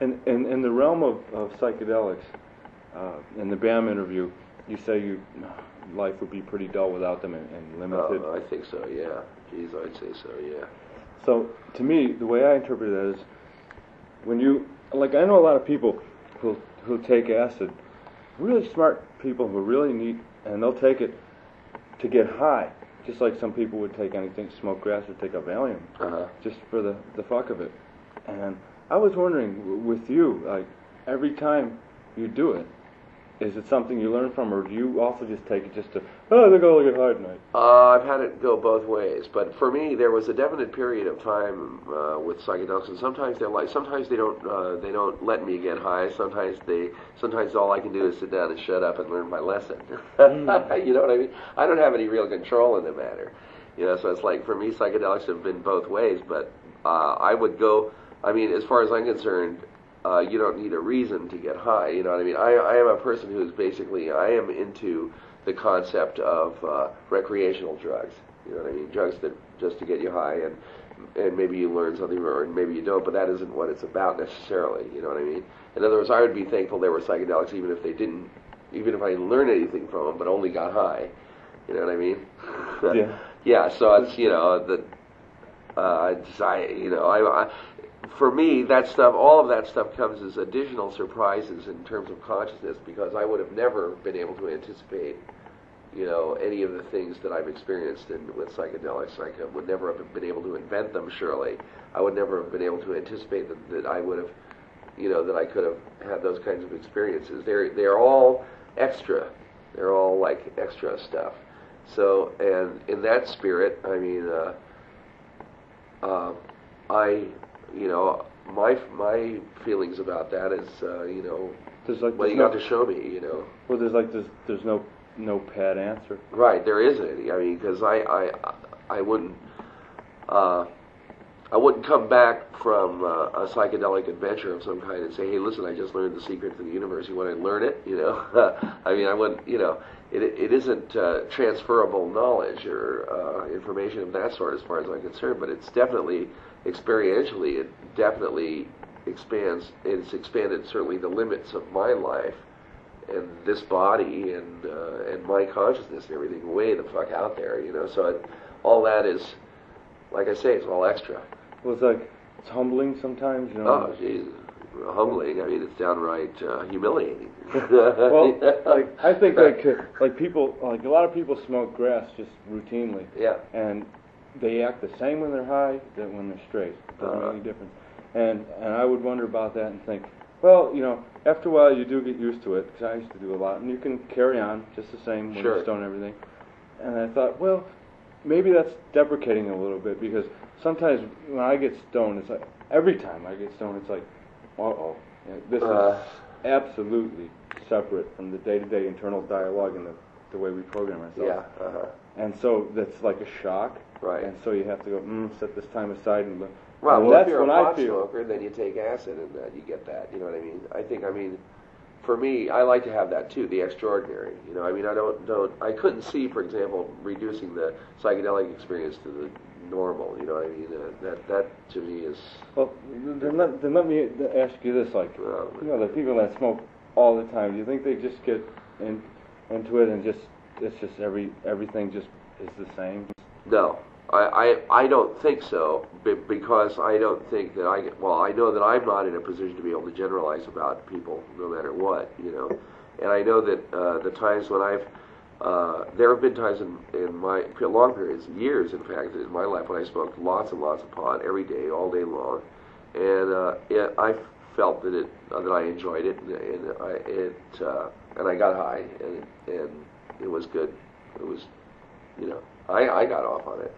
In the realm of psychedelics, in the BAM interview, you say life would be pretty dull without them and limited. I think so, yeah. Geez, I'd say so, yeah. So, to me, the way I interpret that is, when you, like, I know a lot of people who take acid, really smart people who really need, and they'll take it to get high, just like some people would take anything, smoke grass or take a Valium, just for the fuck of it. And I was wondering, with you, like, every time you do it, is it something you learn from, or do you also just take it just to, I think I'll get high tonight? I've had it go both ways, but for me, there was a definite period of time with psychedelics, and sometimes they don't let me get high. Sometimes all I can do is sit down and shut up and learn my lesson. You know what I mean? I don't have any real control in the matter. You know, so it's like, for me, psychedelics have been both ways, but I would go, I mean, as far as I'm concerned, you don't need a reason to get high, you know what I mean? I am a person who's basically, I am into the concept of recreational drugs, you know what I mean? Drugs that just to get you high, and maybe you learn something, or maybe you don't, but that isn't what it's about necessarily, you know what I mean? In other words, I would be thankful there were psychedelics even if I didn't learn anything from them, but only got high, you know what I mean? Yeah. Yeah, so it's, you know, for me, that stuff, all of that stuff comes as additional surprises in terms of consciousness, because I would have never been able to anticipate, you know, any of the things that I've experienced with psychedelics. I would never have been able to invent them, surely. I would never have been able to anticipate that I would have, you know, that I could have had those kinds of experiences. They're all extra. They're all like extra stuff. So, and in that spirit, I mean, you know, my feelings about that is, you know, well, you got to show me, you know. Well, there's no pat answer. Right, there isn't any. I mean, because I wouldn't come back from a psychedelic adventure of some kind and say, hey, listen, I just learned the secret to the universe. You want to learn it? You know, I mean, I wouldn't. You know, it isn't transferable knowledge or information of that sort, as far as I'm concerned. But it's definitely experientially. It definitely expands. It's expanded certainly the limits of my life and this body and my consciousness and everything way the fuck out there. You know, so all that is, like I say, it's all extra. Well, it's humbling sometimes, you know. Oh, geez, humbling. I mean, it's downright humiliating. Well, like, I think like people, like a lot of people smoke grass just routinely. Yeah. And they act the same when they're high than when they're straight. It doesn't make any difference. And I would wonder about that and think, well, you know, after a while you do get used to it, because I used to do a lot, and you can carry on just the same when you're stoned and everything. And I thought, well, maybe that's deprecating a little bit, because sometimes when I get stoned, it's like, every time I get stoned, it's like, this is absolutely separate from the day-to-day internal dialogue and the way we program ourselves. Yeah. And so that's like a shock. Right. And so you have to go, set this time aside and well, if you're a pot smoker, then you take acid and you get that. You know what I mean? For me, I like to have that too, the extraordinary. You know, I mean, I couldn't see, for example, reducing the psychedelic experience to the normal. You know what I mean? That to me is. Well, then let me ask you this: like, you know, the people that smoke all the time, do you think they just get into it and it's just everything just is the same? No. I don't think so, because I don't think that I know that I'm not in a position to be able to generalize about people no matter what, you know. And I know that the times when there have been times in my long periods, years in fact, in my life when I smoked lots and lots of pot every day, all day long, and I felt that I enjoyed it, and I got high, and it was good. It was, you know, I got off on it.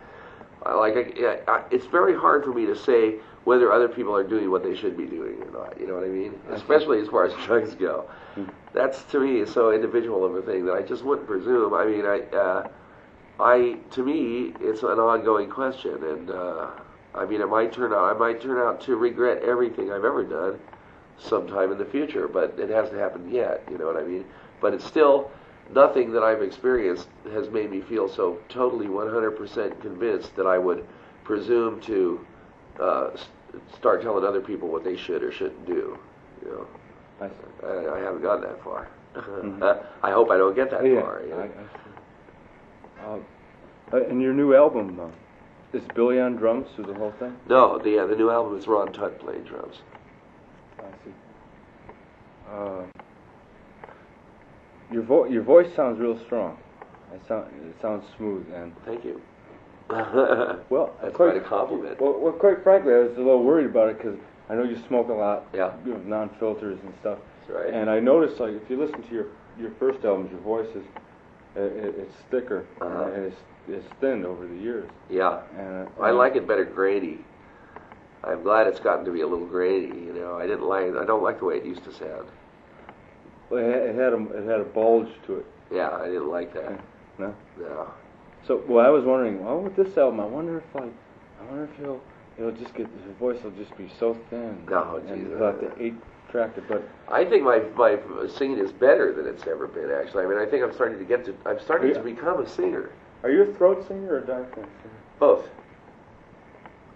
It's very hard for me to say whether other people are doing what they should be doing or not. You know what I mean? Especially as far as drugs go. That's, to me, is so individual of a thing that I just wouldn't presume. I mean, to me, it's an ongoing question, and I mean, I might turn out to regret everything I've ever done sometime in the future, but it hasn't happened yet. You know what I mean? But it's still. Nothing that I've experienced has made me feel so totally 100% convinced that I would presume to start telling other people what they should or shouldn't do. know. I see. I haven't gotten that far. Mhm. I hope I don't get that Yeah, far. You know? I see. And your new album, is Billy on drums through the whole thing? No, the new album is Ron Tutt playing drums. I see. Your voice sounds real strong. It sounds smooth and Thank you. well. That's quite a compliment. Well, quite frankly, I was a little worried about it because I know you smoke a lot, Yeah. non-filters and stuff. That's right. And I noticed, like, if you listen to your first albums, your voice is it's thicker and it's thinned over the years. Yeah. And I like it better grainy. I'm glad it's gotten to be a little grainy. You know, I don't like the way it used to sound. Well, it had a bulge to it. Yeah, I didn't like that. No. No. So, well, I was wondering, with this album, I wonder if it'll just get, his voice will just be so thin. No, and geez, he'll have to 8-track it, but I think my singing is better than it's ever been. Actually, I mean, I think I'm starting to become a singer. are you a throat singer or a diaphragm singer? Both.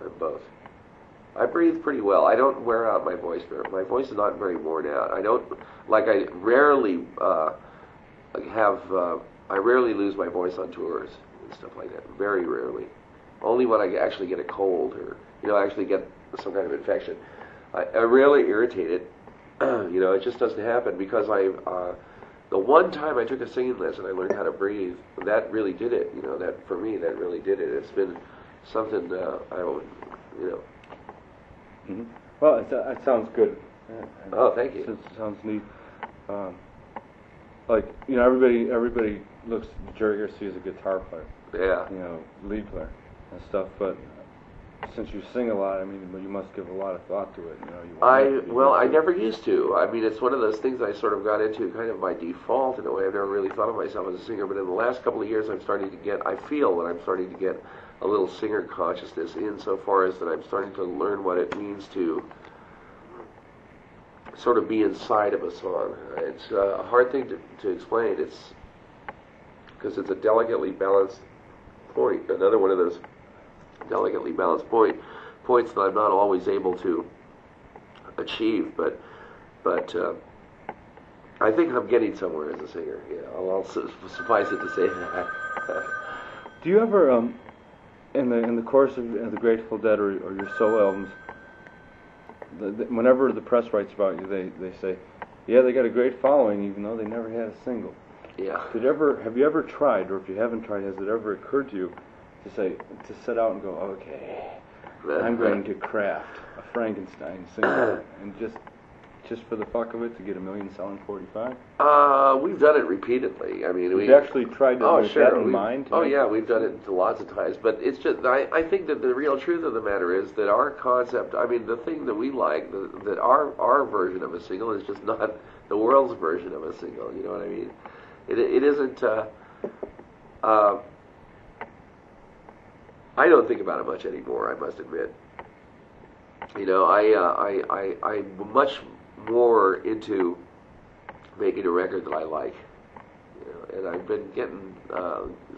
I'm both. I breathe pretty well. I don't wear out my voice. My voice is not very worn out. I rarely I rarely lose my voice on tours and stuff like that. Very rarely. Only when I actually get a cold or, actually get some kind of infection. I rarely irritate it. It just doesn't happen because the one time I took a singing lesson, I learned how to breathe. That really did it. That for me, that really did it. It's been something I would, Mm-hmm. Well, that sounds good. Oh, thank you. It sounds neat. Everybody looks at Jerry Garcia as a guitar player. Yeah. Lead player and stuff. But since you sing a lot, I mean, you must give a lot of thought to it. I never used to. I mean, it's one of those things I sort of got into kind of by default in a way. I've never really thought of myself as a singer, but in the last couple of years, I feel that I'm starting to get a little singer consciousness insofar as that I'm starting to learn what it means to sort of be inside of a song. It's a hard thing to explain. It's because it's a delicately balanced point. Another one of those delicately balanced points that I'm not always able to achieve, but I think I'm getting somewhere as a singer. I'll suffice it to say that. Do you ever, in the course of the Grateful Dead or your solo albums, whenever the press writes about you, they say, yeah, they got a great following, even though they never had a single. Yeah. Have you ever tried, or if you haven't tried, has it ever occurred to you to set out and go, okay, I'm going to craft a Frankenstein single, and just for the fuck of it, to get a million selling 45? We've done it repeatedly. I mean, we've actually tried to make that in mind. We've done it lots of times. But it's just, I think that the real truth of the matter is that our concept, I mean, the thing that we like, that our version of a single is just not the world's version of a single. You know what I mean? It isn't. I don't think about it much anymore, I must admit. I'm much more into making a record that I like, and I've been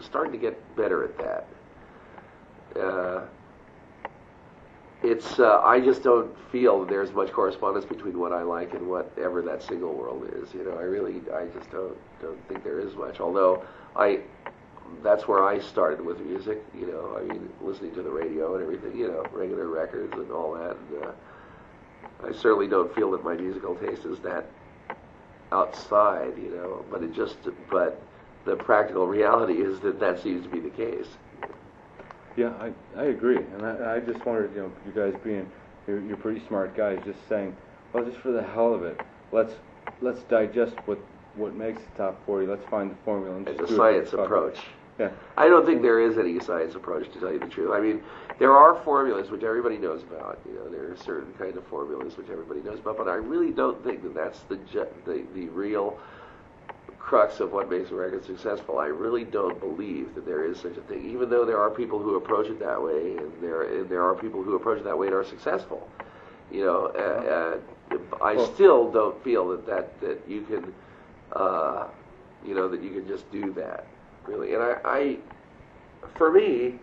starting to get better at that. I just don't feel that there's much correspondence between what I like and whatever that single world is. I just don't think there is much. Although that's where I started with music. I mean, listening to the radio and everything. Regular records and all that. And, I certainly don't feel that my musical taste is that outside, but the practical reality is that seems to be the case. Yeah, I agree, and I just wondered, you guys you're pretty smart guys, just saying, well, just for the hell of it, let's digest what makes the top 40. Let's find the formula. And it's a science approach. Yeah. I don't think there is any science approach, to tell you the truth. I mean, there are formulas which everybody knows about. There are certain kind of formulas which everybody knows about, but I really don't think that that's the real crux of what makes a record successful. I really don't believe that there is such a thing, even though there are people who approach it that way, and there are people who approach it that way and are successful. I still don't feel that you can, that you can just do that, really. And for me,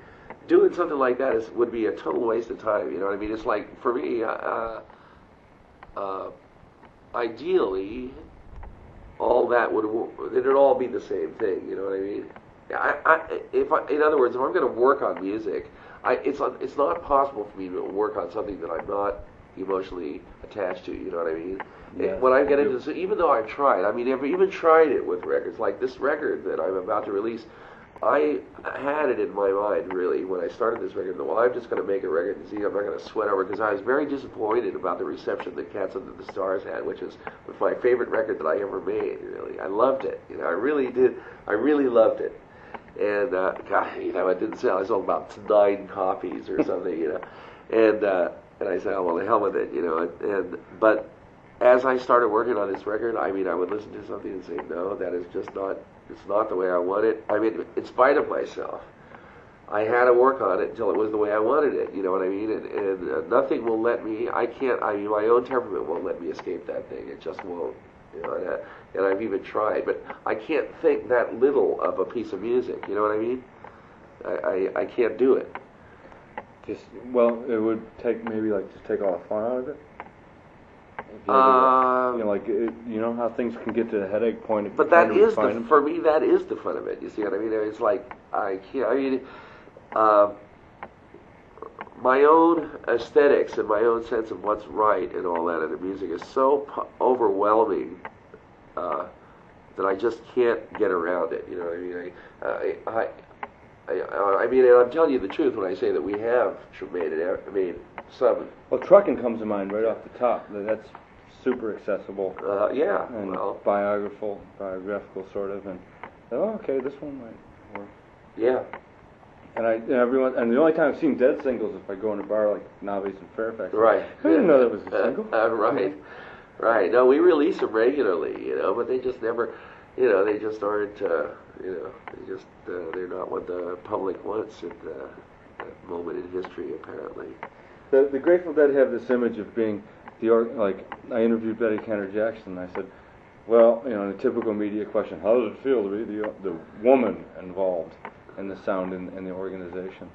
doing something like that would be a total waste of time. You know what I mean? It's like, for me, ideally, all that it'd all be the same thing. You know what I mean? In other words, if I'm going to work on music, it's not possible for me to work on something that I'm not emotionally attached to. You know what I mean? Yes, When I get into this, even though I've tried, I mean, I've even tried it with records like this record that I'm about to release. I had it in my mind, really, when I started this record, that, well, I'm just going to make a record and see, I'm not going to sweat over it, because I was very disappointed about the reception that Cats Under the Stars had, which was my favorite record that I ever made, really. I loved it. You know, I really did. I really loved it. And, God, you know, it didn't sell. I sold about 9 copies or something, you know. And I said, oh, well, the hell with it, you know. But as I started working on this record, I mean, I would listen to something and say, no, that is just not, it's not the way I want it. I mean, in spite of myself, I had to work on it until it was the way I wanted it, you know what I mean? And nothing will let me, I mean, my own temperament won't let me escape that thing. It just won't, you know, and I've even tried. But I can't think that little of a piece of music, you know what I mean? I can't do it. Just, well, it would take maybe like just take all the fun out of it. You know, like you know how things can get to the headache point. But that is for me. That is the fun of it. You see what I mean? It's like I can't. I mean, my own aesthetics and my own sense of what's right and all that in the music is so overwhelming that I just can't get around it. You know what I mean? I mean, and I'm telling you the truth when I say that we have made it. I mean, some. Well, trucking comes to mind right off the top. That's super accessible. Yeah. And well. biographical sort of. And oh, okay, this one might work. Yeah. And and the only time I've seen Dead singles is if I go in a bar like Navi's in Fairfax. Right. I didn't know that was a single. Right. Right. No, we release them regularly, you know, but they just never, you know, they just aren't, you know, they just, they're not what the public wants at that moment in history, apparently. The Grateful Dead have this image of being like, I interviewed Betty Cantor Jackson, and I said, well, you know, the typical media question, how does it feel to be the woman involved in the sound in the organization?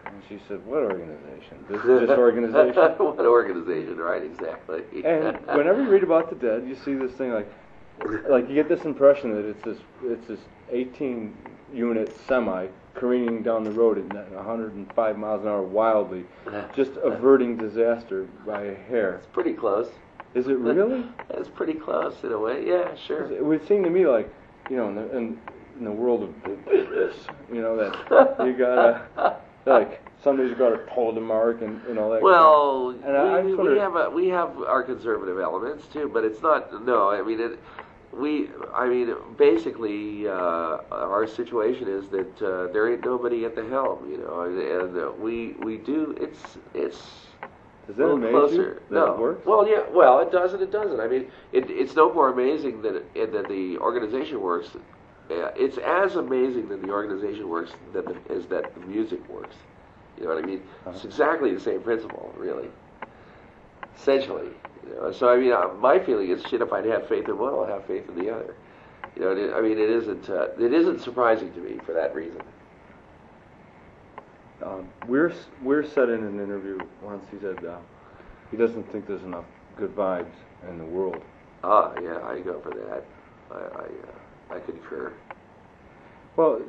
And she said, what organization? This organization? What organization, right, exactly. And whenever you read about the Dead, you see this thing like you get this impression that it's this 18-unit semi careening down the road at 105 miles an hour wildly, just averting disaster by a hair. It's pretty close. Is it really? It's pretty close in a way. Yeah, sure. It would seem to me like, you know, in the world of business, you know, that you gotta like somebody's got to toe the mark and all that. Well, kind of. we have our conservative elements too, but it's not. No, I mean basically, our situation is that there ain't nobody at the helm, you know, and we do. It's does that amaze closer. You that it works? Well, yeah. Well, it does and it doesn't. I mean, it's no more amazing that the organization works. It's as amazing that the organization works as that the music works. You know what I mean? It's exactly the same principle, really. Essentially. You know, so I mean, my feeling is, shit, if I'd have faith in one, I'll have faith in the other. You know, I mean, it isn't surprising to me for that reason. We're said in an interview once, he said he doesn't think there's enough good vibes in the world. Yeah, I go for that. I concur. Well,